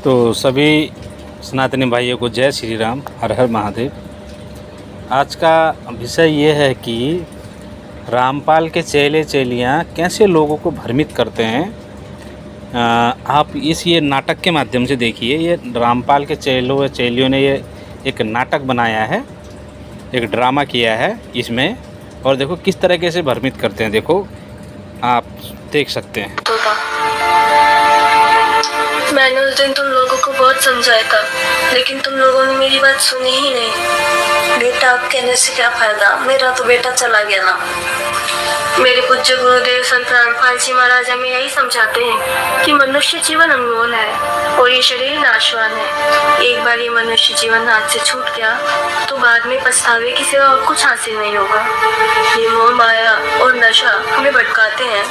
तो सभी सनातनी भाइयों को जय श्री राम, हर हर महादेव। आज का विषय ये है कि रामपाल के चेले चेलियाँ कैसे लोगों को भ्रमित करते हैं। आप ये नाटक के माध्यम से देखिए। ये रामपाल के चेलियों ने ये एक नाटक बनाया है, एक ड्रामा किया है इसमें, और देखो किस तरीके से भ्रमित करते हैं। देखो आप देख सकते हैं। मैंने उस दिन तुम लोगों को बहुत समझाया था, लेकिन तुम लोगों ने मेरी बात सुनी ही नहीं। बेटा, आप कहने से क्या फायदा, मेरा तो बेटा चला गया ना। मेरे पूज्य गुरुदेव संत रामपाल जी महाराज हमें यही समझाते हैं कि मनुष्य जीवन अनमोल है और ये शरीर नाशवान है। एक बार ये मनुष्य जीवन हाथ से छूट गया तो बाद में पछतावे की सिवा और कुछ हासिल नहीं होगा। ये मोह माया और नशा हमें भटकाते हैं।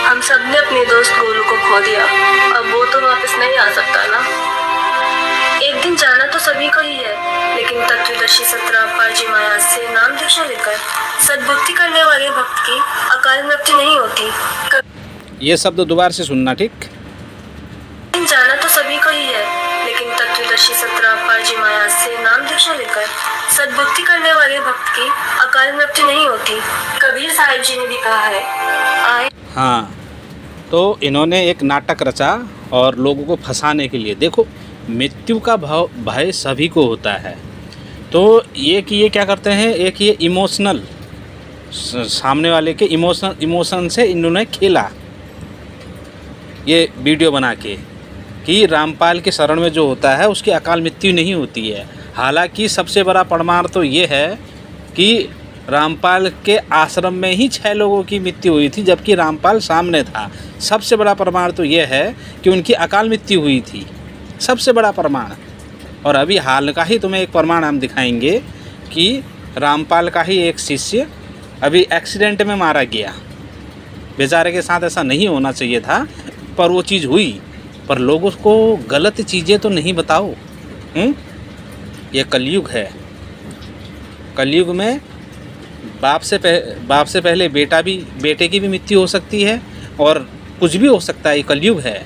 हम सब ने अपने दोस्त गोलू को खो दिया, अब वो तो वापस नहीं आ सकता ना। एक दिन जाना तो सभी को ही है, लेकिन तत्वदर्शी संत रामपाल जी महाराज से नाम दीक्षा लेकर सद्भक्ति करने वाले भक्त की अकाल मृत्यु नहीं होती। ये शब्द दोबारा से सुनना, ठीक। जाना तो सभी को ही है, लेकिन तत्वदर्शी संत रामपाल जी महाराज से नाम दीक्षा लेकर सद्भक्ति करने वाले भक्त की अकाल मृत्यु नहीं होती। कबीर साहिब जी ने भी कहा है, आए। हाँ, तो इन्होंने एक नाटक रचा और लोगों को फंसाने के लिए। देखो, मृत्यु का भय सभी को होता है, तो ये क्या करते हैं, एक ये इमोशनल, सामने वाले के इमोशन से इन्होंने खेला ये वीडियो बना के कि रामपाल के शरण में जो होता है उसकी अकाल मृत्यु नहीं होती है। हालांकि सबसे बड़ा प्रमाण तो ये है कि रामपाल के आश्रम में ही 6 लोगों की मृत्यु हुई थी, जबकि रामपाल सामने था। सबसे बड़ा प्रमाण तो ये है कि उनकी अकाल मृत्यु हुई थी, सबसे बड़ा प्रमाण। और अभी हाल का ही तुम्हें एक प्रमाण हम दिखाएंगे कि रामपाल का ही एक शिष्य अभी एक्सीडेंट में मारा गया। बेचारे के साथ ऐसा नहीं होना चाहिए था, पर वो चीज़ हुई। पर लोगों को गलत चीज़ें तो नहीं बताओ। ये कलयुग है। कलयुग में बाप से पहले बेटे की भी मृत्यु हो सकती है, और कुछ भी हो सकता है। ये कलयुग है।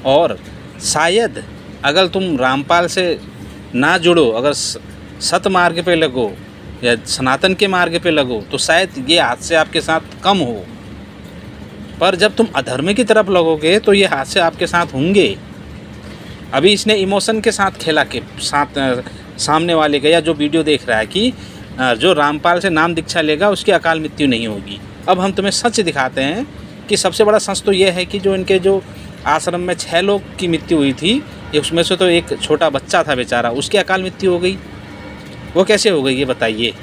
और शायद अगर तुम रामपाल से ना जुड़ो, अगर सत मार्ग पे लगो या सनातन के मार्ग पे लगो, तो शायद ये हादसे आपके साथ कम हो। पर जब तुम अधर्म की तरफ लगोगे तो ये हादसे आपके साथ होंगे। अभी इसने इमोशन के साथ खेला के साथ सामने वाले का, या जो वीडियो देख रहा है, कि जो रामपाल से नाम दीक्षा लेगा उसकी अकाल मृत्यु नहीं होगी। अब हम तुम्हें सच दिखाते हैं कि सबसे बड़ा सच तो ये है कि जो इनके जो आश्रम में 6 लोग की मृत्यु हुई थी, उसमें से तो एक छोटा बच्चा था बेचारा, उसकी अकाल मृत्यु हो गई। वो कैसे हो गई ये बताइए।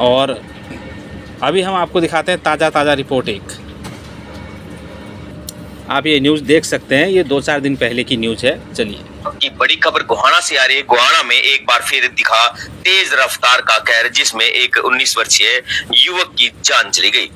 और अभी हम आपको दिखाते हैं ताज़ा रिपोर्ट एक। आप ये न्यूज़ देख सकते हैं, ये 2-4 दिन पहले की न्यूज़ है। चलिए, की बड़ी खबर गोहाना से आ रही है। गोहाना में एक बार फिर दिखा तेज रफ्तार का कहर, जिसमें एक 19 वर्षीय युवक की जान चली गई।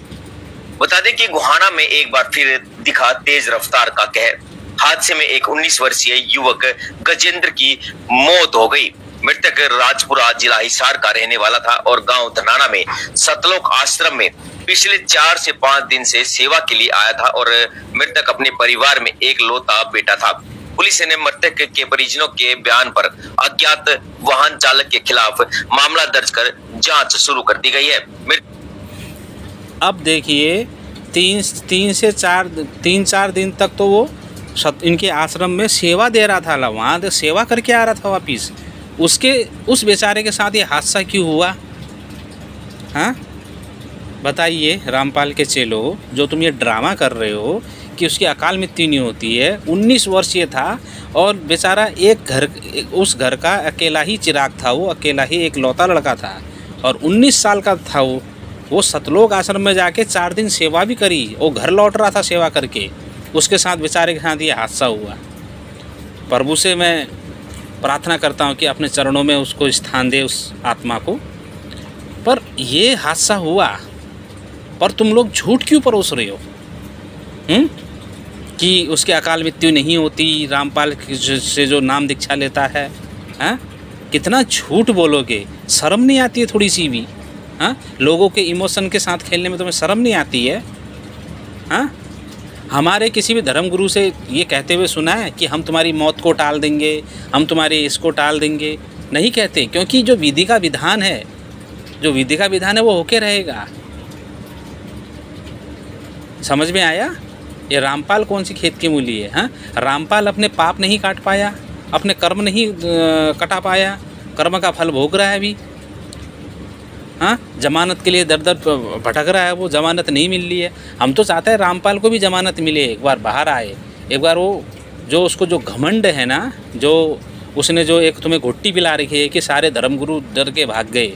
बता दें कि गोहाना में एक बार फिर दिखा तेज रफ्तार का कहर। हादसे में एक 19 वर्षीय युवक गजेंद्र की मौत हो गई। मृतक राजपुरा जिला हिसार का रहने वाला था और गांव धनाना में सतलोक आश्रम में पिछले 4 से 5 दिन से सेवा के लिए आया था, और मृतक अपने परिवार में एक लौता बेटा था। पुलिस ने मृतक के परिजनों के बयान पर अज्ञात वाहन चालक के खिलाफ मामला दर्ज कर जांच शुरू कर दी गई है। अब देखिए, 3-4 दिन तक तो वो इनके आश्रम में सेवा दे रहा था, वहाँ तो सेवा करके आ रहा था वापिस। उस बेचारे के साथ ये हादसा क्यों हुआ? हाँ बताइए रामपाल के चेलो, जो तुम ये ड्रामा कर रहे हो कि उसकी अकाल मृत्यु नहीं होती है। 19 वर्षीय था और बेचारा उस घर का अकेला ही चिराग था, वो अकेला ही एक लौता लड़का था, और 19 साल का था वो सतलोक आश्रम में जाके 4 दिन सेवा भी करी। वो घर लौट रहा था सेवा करके, उसके साथ बेचारे के साथ ये हादसा हुआ। प्रभु से मैं प्रार्थना करता हूँ कि अपने चरणों में उसको स्थान दे, उस आत्मा को। पर ये हादसा हुआ, पर तुम लोग झूठ क्यों परोस रहे हो कि उसके अकाल मृत्यु नहीं होती रामपाल से जो नाम दीक्षा लेता है? हाँ, कितना झूठ बोलोगे। शर्म नहीं आती है थोड़ी सी भी? हाँ, लोगों के इमोशन के साथ खेलने में तुम्हें शर्म नहीं आती है? हाँ, हमारे किसी भी धर्मगुरु से ये कहते हुए सुना है कि हम तुम्हारी मौत को टाल देंगे, हम तुम्हारे इसको टाल देंगे? नहीं कहते, क्योंकि जो विधि का विधान है, जो विधि का विधान है वो होके रहेगा। समझ में आया? ये रामपाल कौन सी खेत की मूली है? हाँ, रामपाल अपने पाप नहीं काट पाया, अपने कर्म नहीं कटा पाया, कर्म का फल भोग रहा है अभी। हाँ, जमानत के लिए दर दर भटक रहा है, वो जमानत नहीं मिल रही है। हम तो चाहते हैं रामपाल को भी जमानत मिले, एक बार बाहर आए, एक बार वो जो उसको जो घमंड है ना, जो उसने जो एक तुम्हें घुट्टी पिला रखी है कि सारे धर्मगुरु डर के भाग गए,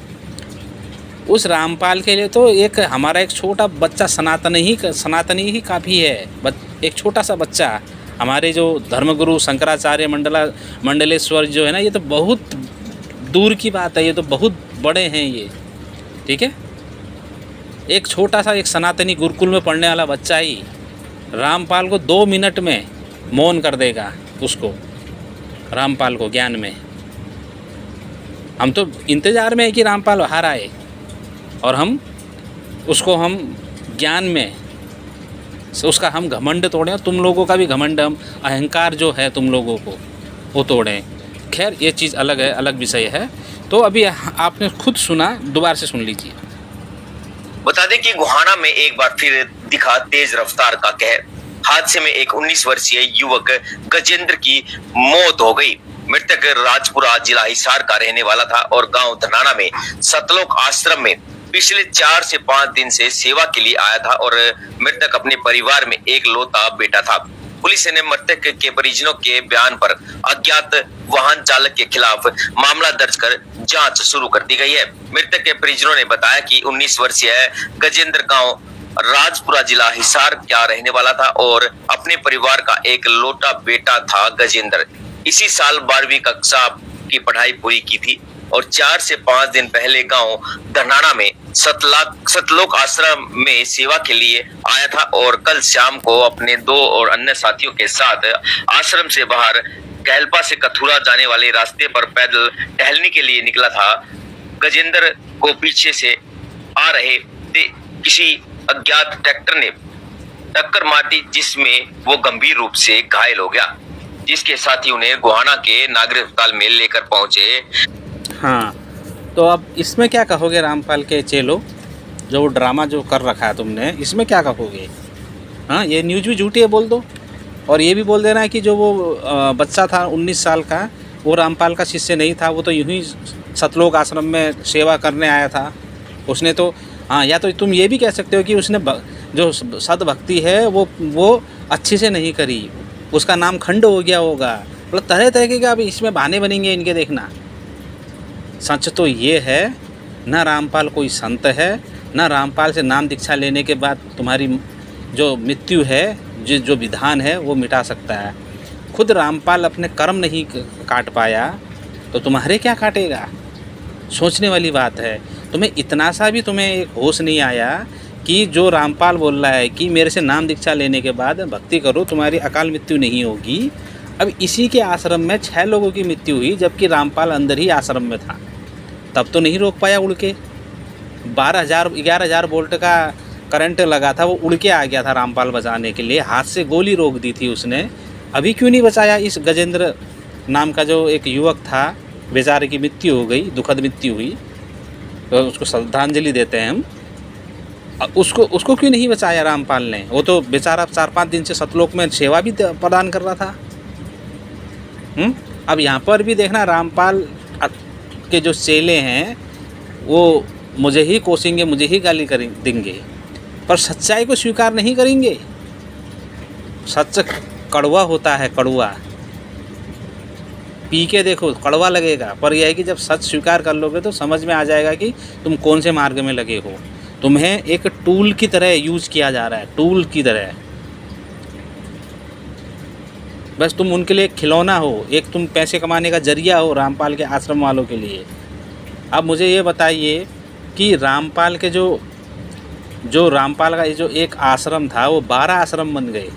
उस रामपाल के लिए तो एक हमारा एक छोटा बच्चा सनातनी ही काफ़ी है। एक छोटा सा बच्चा, हमारे जो धर्मगुरु शंकराचार्य मंडलेश्वर जो है ना, ये तो बहुत दूर की बात है, ये तो बहुत बड़े हैं ये, ठीक है। एक छोटा सा एक सनातनी गुरुकुल में पढ़ने वाला बच्चा ही रामपाल को 2 मिनट में मौन कर देगा, उसको रामपाल को ज्ञान में। हम तो इंतज़ार में है कि रामपाल बाहर आए और हम ज्ञान में उसका हम घमंड तोड़ें, तुम लोगों का भी घमंड, हम अहंकार जो है तुम लोगों को वो तोड़ें। खैर ये चीज़ अलग है, अलग विषय है। तो अभी आपने खुद सुना, दोबारा से सुन लीजिए। बता दें कि गोहाना में एक बार फिर दिखा तेज रफ्तार का कहर। हादसे में एक 19 वर्षीय युवक गजेंद्र की मौत हो गई। मृतक राजपुरा जिला हिसार का रहने वाला था और गांव धनाना में सतलोक आश्रम में पिछले 4 से 5 दिन से सेवा के लिए आया था और मृतक अपने परिवार में एक लौता बेटा था। पुलिस ने मृतक के परिजनों के बयान पर अज्ञात वाहन चालक के खिलाफ मामला दर्ज कर जांच शुरू कर दी गई है। मृतक के परिजनों ने बताया कि 19 वर्षीय गजेंद्र गांव राजपुरा जिला हिसार का रहने वाला था और अपने परिवार का एक लौता बेटा था। गजेंद्र इसी साल 12वीं कक्षा की पढ़ाई पूरी की थी और 4 से 5 दिन पहले गांव धनाना में सतलोक आश्रम में सेवा के लिए आया था और कल शाम को अपने 2 और अन्य साथियों के साथ आश्रम से बाहर कहलपा से कथुरा जाने वाले रास्ते पर पैदल टहलने के लिए निकला था। गजेंद्र को पीछे से आ रहे किसी अज्ञात ट्रैक्टर ने टक्कर मार दी, जिसमें वो गंभीर रूप से घायल हो गया, जिसके साथी उन्हें गोहाना के नागरिक अस्पताल में लेकर पहुंचे। हाँ, तो अब इसमें क्या कहोगे रामपाल के चेलो, जो ड्रामा जो कर रखा है तुमने, इसमें क्या कहोगे? हाँ, ये न्यूज़ भी झूठी है बोल दो, और ये भी बोल देना है कि जो वो बच्चा था 19 साल का, वो रामपाल का शिष्य नहीं था, वो तो यूं ही सतलोक आश्रम में सेवा करने आया था। उसने तो हाँ, या तो तुम ये भी कह सकते हो कि उसने जो सद्भक्ति है वो अच्छे से नहीं करी, उसका नाम खंड हो गया होगा। मतलब तरह तरह के अब इसमें बहाने बनेंगे इनके, देखना। सच तो ये है, ना रामपाल कोई संत है, ना रामपाल से नाम दीक्षा लेने के बाद तुम्हारी जो मृत्यु है, जो विधान है वो मिटा सकता है। खुद रामपाल अपने कर्म नहीं काट पाया तो तुम्हारे क्या काटेगा? सोचने वाली बात है। तुम्हें इतना सा भी तुम्हें एक होश नहीं आया कि जो रामपाल बोल रहा है कि मेरे से नाम दीक्षा लेने के बाद भक्ति करो, तुम्हारी अकाल मृत्यु नहीं होगी। अब इसी के आश्रम में 6 लोगों की मृत्यु हुई, जबकि रामपाल अंदर ही आश्रम में था। तब तो नहीं रोक पाया उड़ के। 11,000 वोल्ट का करंट लगा था, वो उड़ के आ गया था रामपाल बचाने के लिए, हाथ से गोली रोक दी थी उसने। अभी क्यों नहीं बचाया इस गजेंद्र नाम का जो एक युवक था, बेचारे की मृत्यु हो गई, दुखद मृत्यु हुई, तो उसको श्रद्धांजलि देते हैं हम। उसको क्यों नहीं बचाया रामपाल ने? वो तो बेचारा 4-5 दिन से सतलोक में सेवा भी प्रदान कर रहा था। अब यहाँ पर भी देखना, रामपाल के जो चेले हैं वो मुझे ही कोसेंगे, मुझे ही गाली देंगे, पर सच्चाई को स्वीकार नहीं करेंगे। सच कड़वा होता है, कड़वा पी के देखो कड़वा लगेगा, पर यह है कि जब सच स्वीकार कर लोगे तो समझ में आ जाएगा कि तुम कौन से मार्ग में लगे हो। तुम्हें एक टूल की तरह यूज किया जा रहा है, टूल की तरह। बस तुम उनके लिए खिलौना हो, एक तुम पैसे कमाने का जरिया हो रामपाल के आश्रम वालों के लिए। अब मुझे ये बताइए कि रामपाल के जो रामपाल का ये जो एक आश्रम था, वो 12 आश्रम बन गए।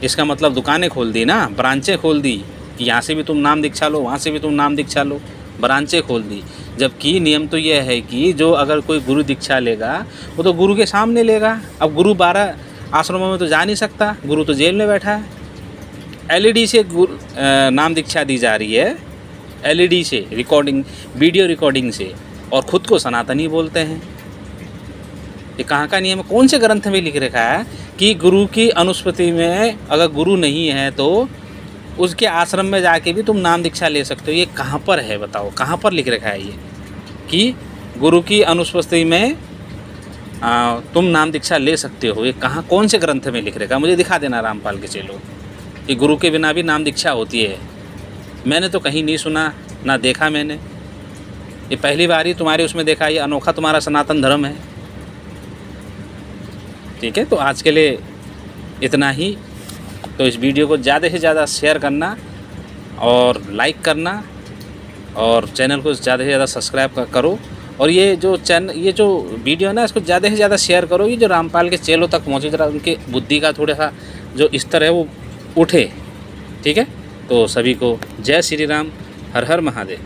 इसका मतलब दुकानें खोल दी ना, ब्रांचें खोल दी कि यहाँ से भी तुम नाम दीक्षा लो, वहाँ से भी तुम नाम दीक्षा लो, ब्रांचें खोल दी। जबकि नियम तो यह है कि जो अगर कोई गुरु दीक्षा लेगा वो तो गुरु के सामने लेगा। अब गुरु 12 आश्रमों में तो जा नहीं सकता, गुरु तो जेल में बैठा है। एलईडी से नाम दीक्षा दी जा रही है, एलईडी से रिकॉर्डिंग, वीडियो रिकॉर्डिंग से, और ख़ुद को सनातनी बोलते हैं। ये कहाँ का नियम है? कौन से ग्रंथ में लिख रखा है कि गुरु की अनुस्मृति में अगर गुरु नहीं है तो उसके आश्रम में जाके भी तुम नाम दीक्षा ले सकते हो? ये कहाँ पर है बताओ, कहाँ पर लिख रखा है ये कि गुरु की अनुपस्थिति में तुम नाम दीक्षा ले सकते हो? ये कहाँ, कौन से ग्रंथ में लिख रखा है? मुझे दिखा देना रामपाल के चेलो कि गुरु के बिना भी नाम दीक्षा होती है। मैंने तो कहीं नहीं सुना, ना देखा मैंने। ये पहली बार ही तुम्हारे उसमें देखा, ये अनोखा तुम्हारा सनातन धर्म है। ठीक है, तो आज के लिए इतना ही। तो इस वीडियो को ज़्यादा से ज़्यादा शेयर करना और लाइक करना, और चैनल को ज़्यादा से ज़्यादा सब्सक्राइब करो। और ये जो वीडियो है ना, इसको ज़्यादा से ज़्यादा शेयर करो, ये जो रामपाल के चेलों तक पहुँचे, जरा उनके बुद्धि का थोड़ा सा जो स्तर है वो उठे। ठीक है, तो सभी को जय श्री राम, हर हर महादेव।